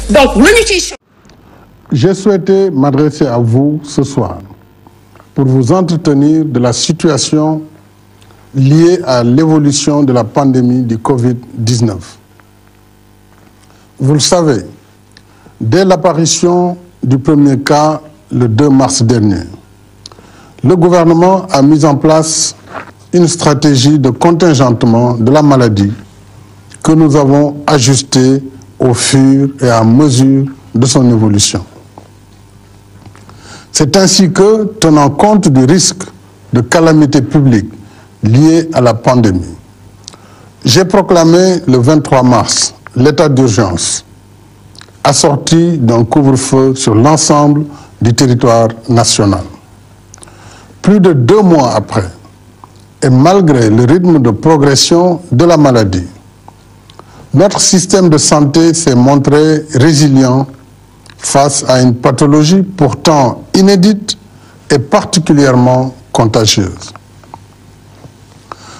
donc lu ñu ciy. J'ai souhaité m'adresser à vous ce soir pour vous entretenir de la situation liée à l'évolution de la pandémie du Covid-19. Vous le savez, dès l'apparition du premier cas le 2 mars dernier, le gouvernement a mis en place une stratégie de contingentement de la maladie que nous avons ajustée au fur et à mesure de son évolution. C'est ainsi que, tenant compte du risque de calamité publique liée à la pandémie, j'ai proclamé le 23 mars l'état d'urgence, assorti d'un couvre-feu sur l'ensemble du territoire national. Plus de 2 mois après, et malgré le rythme de progression de la maladie, notre système de santé s'est montré résilient face à une pathologie pourtant inédite et particulièrement contagieuse.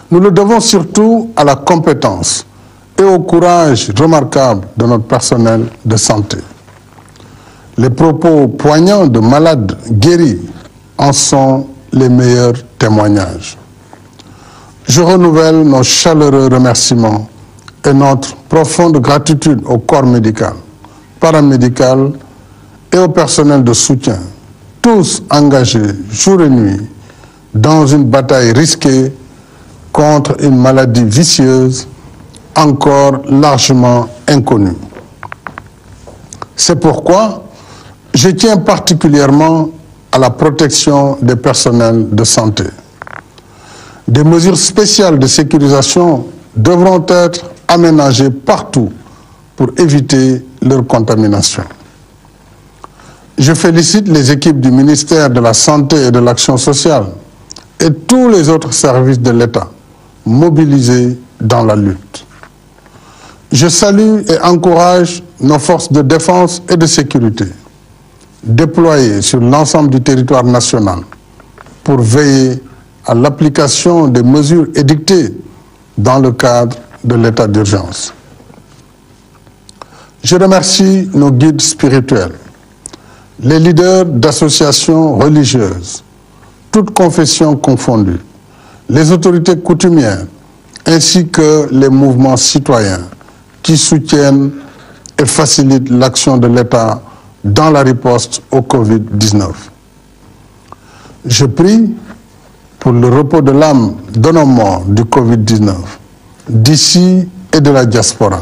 Nous le devons surtout à la compétence et au courage remarquable de notre personnel de santé. Les propos poignants de malades guéris en sont les meilleurs témoignages. Je renouvelle nos chaleureux remerciements et notre profonde gratitude au corps médical, paramédical et au personnel de soutien, tous engagés jour et nuit dans une bataille risquée contre une maladie vicieuse encore largement inconnue. C'est pourquoi je tiens particulièrement à la protection des personnels de santé. Des mesures spéciales de sécurisation devront être aménagées partout pour éviter leur contamination. Je félicite les équipes du ministère de la Santé et de l'Action sociale et tous les autres services de l'État mobilisés dans la lutte. Je salue et encourage nos forces de défense et de sécurité déployées sur l'ensemble du territoire national pour veiller à l'application des mesures édictées dans le cadre de l'état d'urgence. Je remercie nos guides spirituels, les leaders d'associations religieuses, toutes confessions confondues, les autorités coutumières, ainsi que les mouvements citoyens qui soutiennent et facilitent l'action de l'État dans la riposte au Covid-19. Je prie pour le repos de l'âme de nos morts du Covid-19, d'ici et de la diaspora.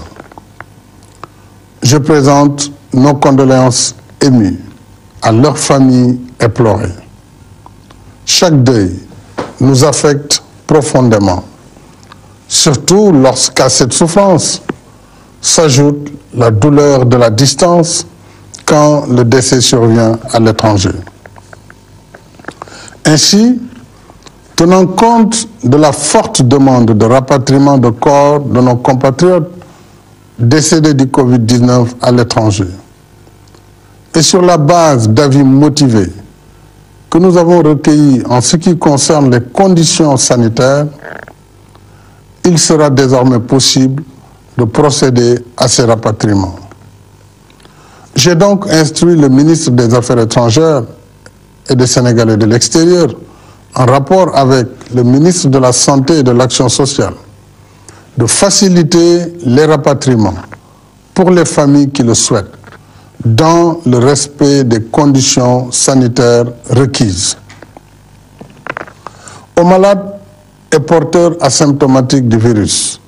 Je présente nos condoléances émues à leurs familles éplorées. Chaque deuil nous affecte profondément, surtout lorsqu'à cette souffrance s'ajoute la douleur de la distance quand le décès survient à l'étranger. Ainsi, tenant compte de la forte demande de rapatriement de corps de nos compatriotes décédés du Covid-19 à l'étranger, et sur la base d'avis motivés que nous avons recueillis en ce qui concerne les conditions sanitaires, il sera désormais possible de procéder à ces rapatriements. J'ai donc instruit le ministre des Affaires étrangères et des Sénégalais de l'extérieur, en rapport avec le ministre de la Santé et de l'Action sociale, de faciliter les rapatriements pour les familles qui le souhaitent, dans le respect des conditions sanitaires requises. Aux malades et porteurs asymptomatiques du virus,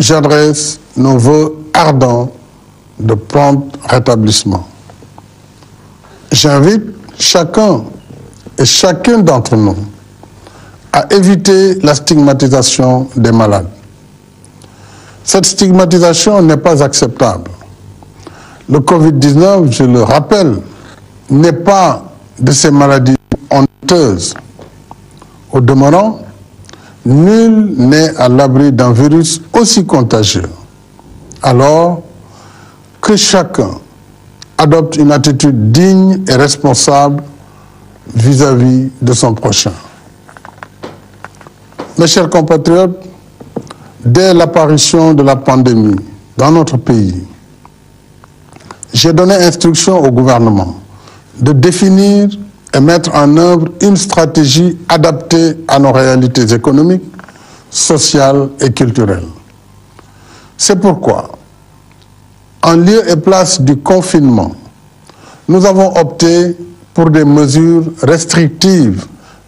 j'adresse nos vœux ardents de prompt rétablissement. J'invite chacun et chacune d'entre nous à éviter la stigmatisation des malades. Cette stigmatisation n'est pas acceptable. Le Covid-19, je le rappelle, n'est pas de ces maladies honteuses. Au demeurant, nul n'est à l'abri d'un virus aussi contagieux. Alors que chacun adopte une attitude digne et responsable vis-à-vis de son prochain. Mes chers compatriotes, dès l'apparition de la pandémie dans notre pays, j'ai donné instruction au gouvernement de définir et mettre en œuvre une stratégie adaptée à nos réalités économiques, sociales et culturelles. C'est pourquoi, en lieu et place du confinement, nous avons opté pour des mesures restrictives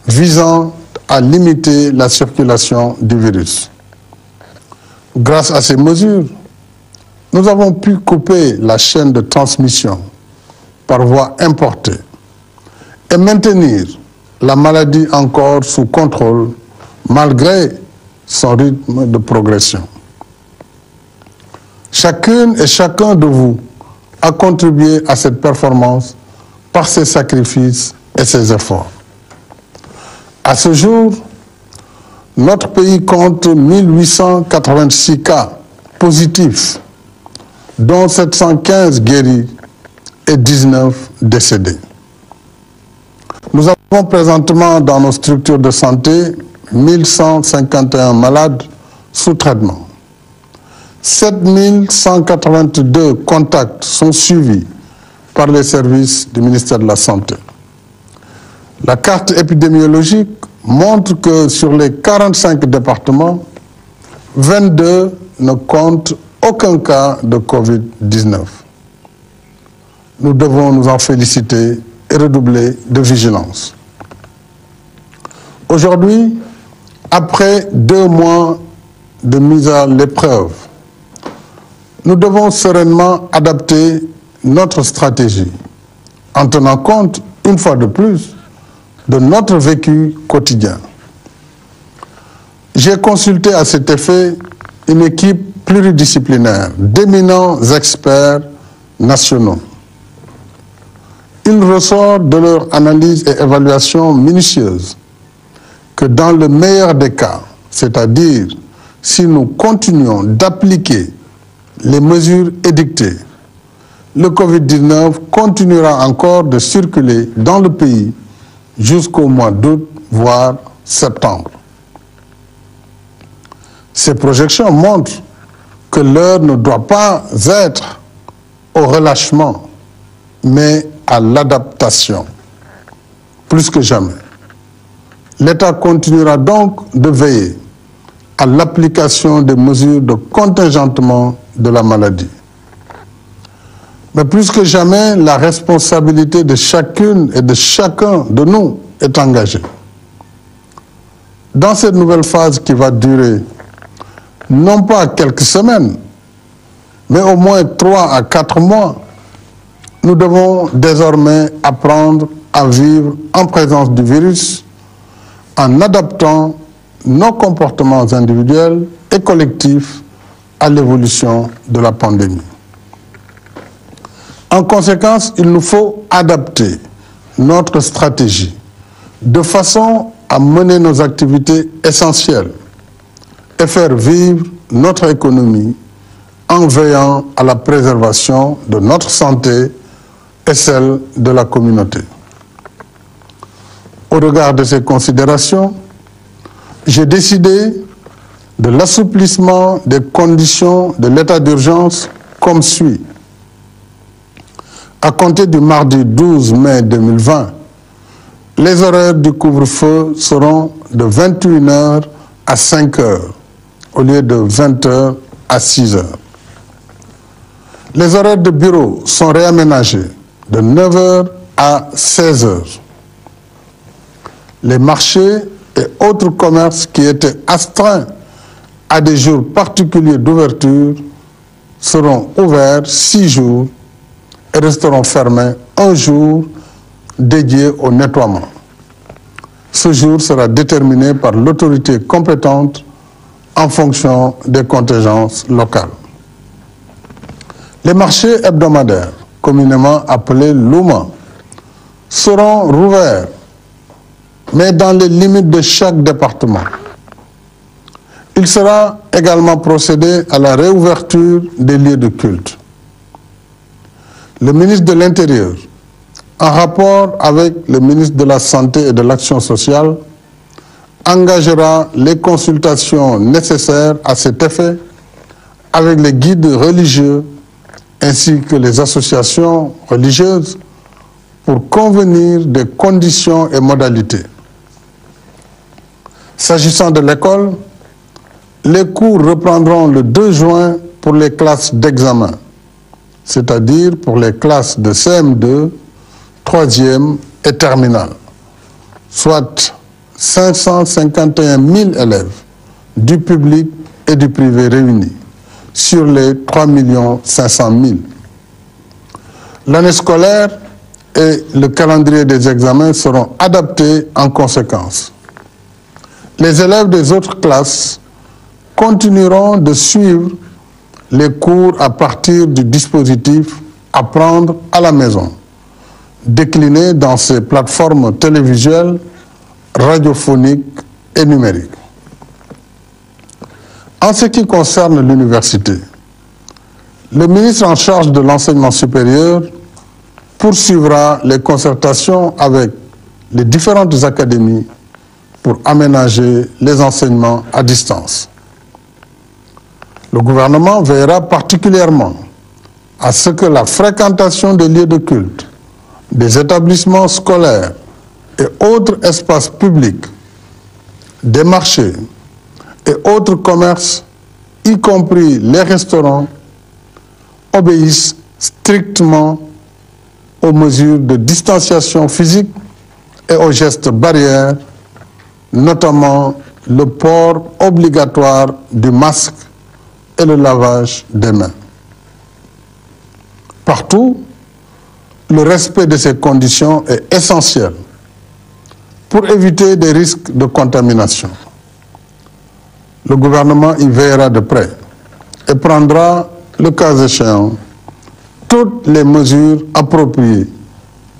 visant à limiter la circulation du virus. Grâce à ces mesures, nous avons pu couper la chaîne de transmission par voie importée et maintenir la maladie encore sous contrôle malgré son rythme de progression. Chacune et chacun de vous a contribué à cette performance par ses sacrifices et ses efforts. À ce jour, notre pays compte 1886 cas positifs, dont 715 guéris et 19 décédés. Nous avons présentement dans nos structures de santé 1151 malades sous traitement. 7182 contacts sont suivis par les services du ministère de la Santé. La carte épidémiologique montre que sur les 45 départements, 22 ne comptent aucun cas de Covid-19. Nous devons nous en féliciter et redoubler de vigilance. Aujourd'hui, après 2 mois de mise à l'épreuve, nous devons sereinement adapter notre stratégie en tenant compte, une fois de plus, de notre vécu quotidien. J'ai consulté à cet effet une équipe pluridisciplinaire d'éminents experts nationaux. Il ressort de leur analyse et évaluation minutieuse que dans le meilleur des cas, c'est-à-dire si nous continuons d'appliquer les mesures édictées, le Covid-19 continuera encore de circuler dans le pays jusqu'au mois d'août, voire septembre. Ces projections montrent que l'heure ne doit pas être au relâchement, mais à l'adaptation, plus que jamais. L'État continuera donc de veiller à l'application des mesures de contingentement de la maladie. Mais plus que jamais, la responsabilité de chacune et de chacun de nous est engagée. Dans cette nouvelle phase qui va durer non pas quelques semaines, mais au moins 3 à 4 mois, nous devons désormais apprendre à vivre en présence du virus en adaptant nos comportements individuels et collectifs à l'évolution de la pandémie. En conséquence, il nous faut adapter notre stratégie de façon à mener nos activités essentielles et faire vivre notre économie en veillant à la préservation de notre santé et celle de la communauté. Au regard de ces considérations, j'ai décidé de l'assouplissement des conditions de l'état d'urgence comme suit. À compter du mardi 12 mai 2020, les horaires du couvre-feu seront de 21 h à 5 h, au lieu de 20 h à 6 h. Les horaires de bureau sont réaménagés de 9 h à 16 h. Les marchés et autres commerces qui étaient astreints à des jours particuliers d'ouverture seront ouverts 6 jours et resteront fermés 1 jour dédié au nettoiement. Ce jour sera déterminé par l'autorité compétente en fonction des contingences locales. Les marchés hebdomadaires, communément appelés Luma, seront rouverts, mais dans les limites de chaque département. Il sera également procédé à la réouverture des lieux de culte. Le ministre de l'Intérieur, en rapport avec le ministre de la Santé et de l'Action sociale, engagera les consultations nécessaires à cet effet avec les guides religieux ainsi que les associations religieuses pour convenir des conditions et modalités. S'agissant de l'école, les cours reprendront le 2 juin pour les classes d'examen, c'est-à-dire pour les classes de CM2, 3e et terminale, soit 551 000 élèves du public et du privé réunis sur les 3 500 000. L'année scolaire et le calendrier des examens seront adaptés en conséquence. Les élèves des autres classes continueront de suivre les cours à partir du dispositif Apprendre à la maison, décliné dans ces plateformes télévisuelles, radiophoniques et numériques. En ce qui concerne l'université, le ministre en charge de l'enseignement supérieur poursuivra les concertations avec les différentes académies pour aménager les enseignements à distance. Le gouvernement veillera particulièrement à ce que la fréquentation des lieux de culte, des établissements scolaires et autres espaces publics, des marchés et autres commerces, y compris les restaurants, obéissent strictement aux mesures de distanciation physique et aux gestes barrières, notamment le port obligatoire du masque et le lavage des mains. Partout, le respect de ces conditions est essentiel pour éviter des risques de contamination. Le gouvernement y veillera de près et prendra, le cas échéant, toutes les mesures appropriées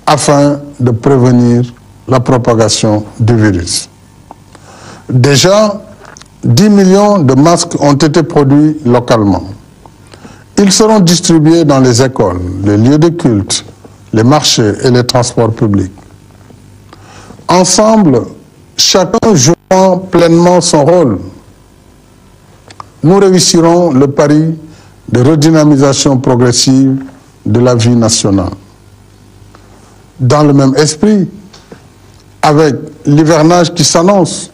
afin de prévenir la propagation du virus. Déjà, 10 millions de masques ont été produits localement. Ils seront distribués dans les écoles, les lieux de culte, les marchés et les transports publics. Ensemble, chacun jouant pleinement son rôle, nous réussirons le pari de redynamisation progressive de la vie nationale. Dans le même esprit, avec l'hivernage qui s'annonce,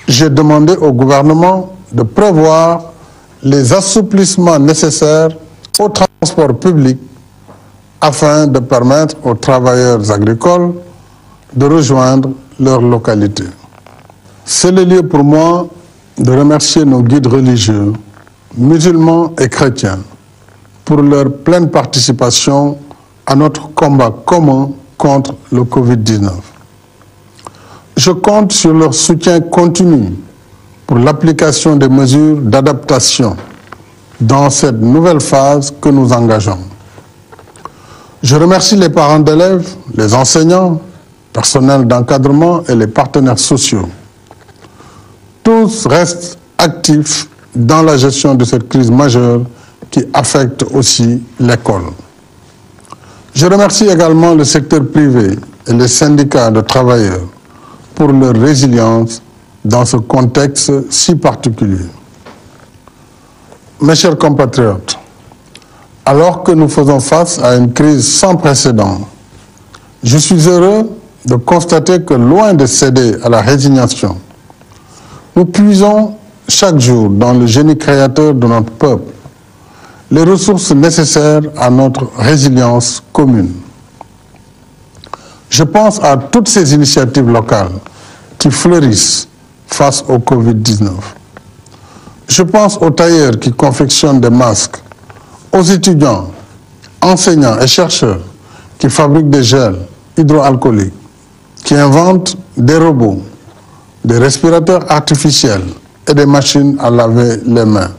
j'ai demandé au gouvernement de prévoir les assouplissements nécessaires au transport public afin de permettre aux travailleurs agricoles de rejoindre leur localité. C'est le lieu pour moi de remercier nos guides religieux, musulmans et chrétiens, pour leur pleine participation à notre combat commun contre le Covid-19. Je compte sur leur soutien continu pour l'application des mesures d'adaptation dans cette nouvelle phase que nous engageons. Je remercie les parents d'élèves, les enseignants, personnel d'encadrement et les partenaires sociaux. Tous restent actifs dans la gestion de cette crise majeure qui affecte aussi l'école. Je remercie également le secteur privé et les syndicats de travailleurs pour leur résilience dans ce contexte si particulier. Mes chers compatriotes, alors que nous faisons face à une crise sans précédent, je suis heureux de constater que loin de céder à la résignation, nous puisons chaque jour dans le génie créateur de notre peuple les ressources nécessaires à notre résilience commune. Je pense à toutes ces initiatives locales qui fleurissent face au Covid-19. Je pense aux tailleurs qui confectionnent des masques, aux étudiants, enseignants et chercheurs qui fabriquent des gels hydroalcooliques, qui inventent des robots, des respirateurs artificiels et des machines à laver les mains.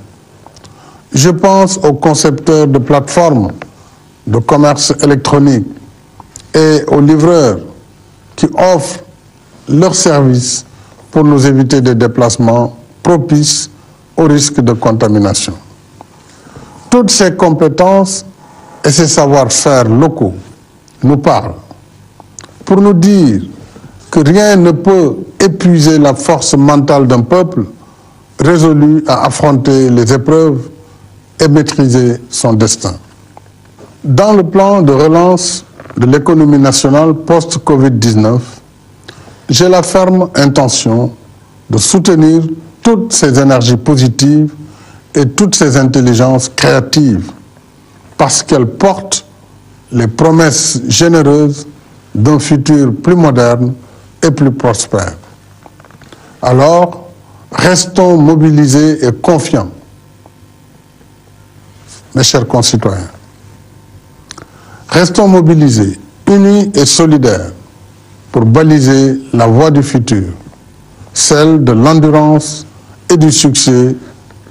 Je pense aux concepteurs de plateformes de commerce électronique et aux livreurs qui offrent leurs services pour nous éviter des déplacements propices au risque de contamination. Toutes ces compétences et ces savoir-faire locaux nous parlent pour nous dire que rien ne peut épuiser la force mentale d'un peuple résolu à affronter les épreuves et maîtriser son destin. Dans le plan de relance de l'économie nationale post-Covid-19, j'ai la ferme intention de soutenir toutes ces énergies positives et toutes ces intelligences créatives parce qu'elles portent les promesses généreuses d'un futur plus moderne et plus prospère. Alors, restons mobilisés et confiants, mes chers concitoyens. Restons mobilisés, unis et solidaires pour baliser la voie du futur, celle de l'endurance et du succès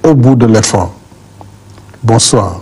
au bout de l'effort. Bonsoir.